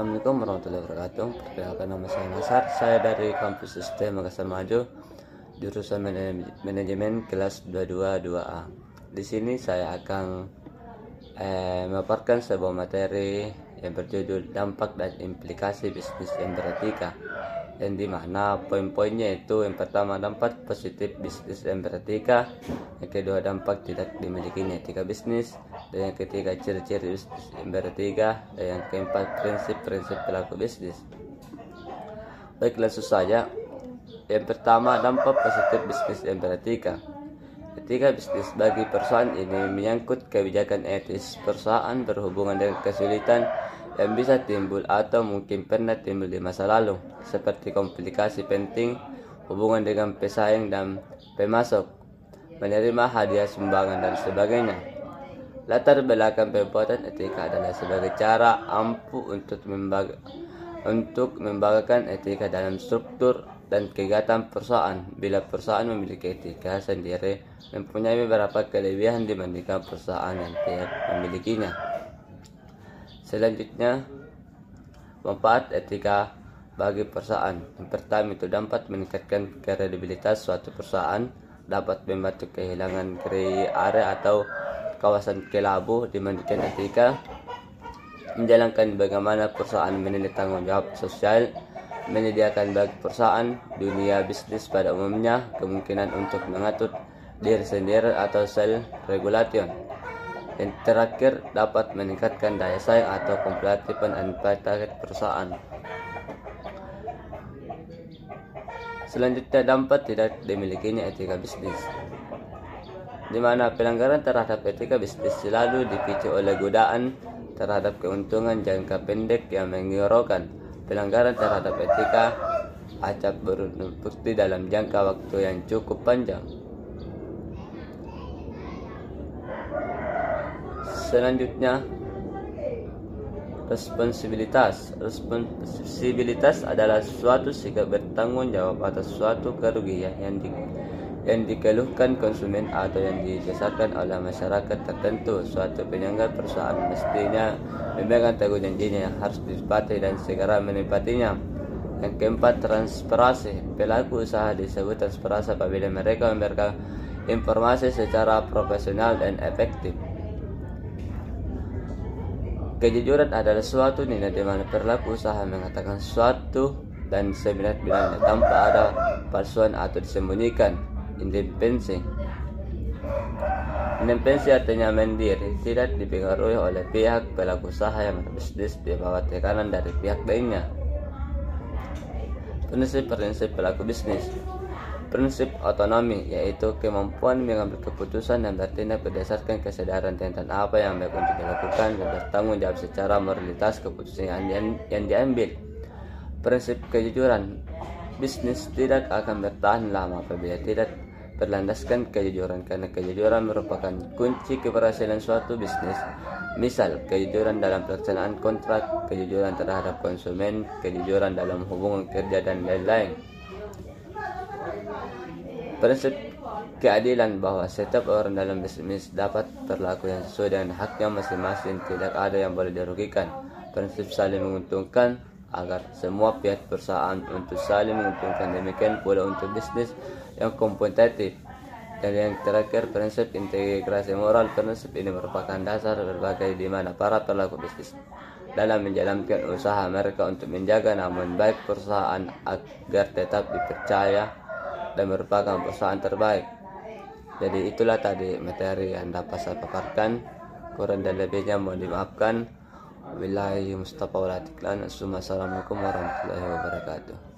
Assalamualaikum warahmatullahi wabarakatuh. Perkenalkan, nama saya Masar. Saya dari kampus ST Makassar Maju, jurusan manajemen kelas 22A. Di sini saya akan memaparkan sebuah materi yang berjudul dampak dan implikasi bisnis yang beretika, yang dimana poin-poinnya itu: yang pertama, dampak positif bisnis yang beretika; yang kedua, dampak tidak dimilikinya etika bisnis; dan yang ketiga, ciri-ciri bisnis yang beretika; dan yang keempat, prinsip-prinsip pelaku bisnis. Baik, langsung saja. Yang pertama, dampak positif bisnis yang beretika. Etika bisnis bagi perusahaan ini menyangkut kebijakan etis perusahaan berhubungan dengan kesulitan yang bisa timbul atau mungkin pernah timbul di masa lalu, seperti komplikasi penting, hubungan dengan pesaing dan pemasok, menerima hadiah sumbangan dan sebagainya. Latar belakang pembuatan etika adalah sebagai cara ampuh untuk membanggakan etika dalam struktur dan kegiatan perusahaan. Bila perusahaan memiliki etika sendiri, mempunyai beberapa kelebihan dibandingkan perusahaan yang tidak memilikinya. Selanjutnya, manfaat etika bagi perusahaan. Yang pertama itu dapat meningkatkan kredibilitas suatu perusahaan, dapat membantu kehilangan gray area atau kawasan kelabu. Dibandingkan etika, menjalankan bagaimana perusahaan menilai tanggung jawab sosial, menyediakan bagi perusahaan dunia bisnis pada umumnya kemungkinan untuk mengatur diri sendiri atau self-regulation. Yang terakhir, dapat meningkatkan daya saing atau kompetitif target perusahaan. Selanjutnya, dampak tidak dimilikinya etika bisnis, di mana pelanggaran terhadap etika bisnis selalu dipicu oleh godaan terhadap keuntungan jangka pendek yang menggiurkan. Pelanggaran terhadap etika acap berbukti dalam jangka waktu yang cukup panjang. Selanjutnya, responsibilitas. Responsibilitas adalah suatu sikap bertanggung jawab atas suatu kerugian yang dikeluhkan konsumen atau yang didasarkan oleh masyarakat tertentu. Suatu penyelenggara perusahaan mestinya memegang teguh janjinya yang harus ditepati dan segera menepatinya. Yang keempat, transparansi. Pelaku usaha disebut transparansi apabila mereka memberikan informasi secara profesional dan efektif. Kejujuran adalah suatu nilai di mana pelaku usaha mengatakan sesuatu dan sebenar-benarnya tanpa ada palsuan atau disembunyikan. Independensi. Independensi artinya mandiri, tidak dipengaruhi oleh pihak pelaku usaha yang berbisnis di bawah tekanan dari pihak lainnya. Prinsip-prinsip pelaku bisnis. Prinsip otonomi, yaitu kemampuan mengambil keputusan dan bertindak berdasarkan kesadaran tentang apa yang baik untuk dilakukan dan bertanggung jawab secara moralitas keputusan yang diambil. Prinsip kejujuran. Bisnis tidak akan bertahan lama apabila tidak berlandaskan kejujuran, karena kejujuran merupakan kunci keberhasilan suatu bisnis. Misal, kejujuran dalam pelaksanaan kontrak, kejujuran terhadap konsumen, kejujuran dalam hubungan kerja, dan lain-lain. Prinsip keadilan, bahwa setiap orang dalam bisnis dapat berlaku yang sesuai dengan haknya masing-masing, tidak ada yang boleh dirugikan. Prinsip saling menguntungkan, agar semua pihak perusahaan untuk saling menguntungkan. Demikian pula untuk bisnis yang kompetitif. Dan yang terakhir, prinsip integrasi moral. Prinsip ini merupakan dasar berbagai di mana para pelaku bisnis dalam menjalankan usaha mereka untuk menjaga namun baik perusahaan agar tetap dipercaya dan merupakan perusahaan terbaik. Jadi itulah tadi materi yang dapat saya paparkan. Kurang dan lebihnya mohon dimaafkan. Wabillahi mustafa wal atiqlan. Assalamualaikum warahmatullahi wabarakatuh.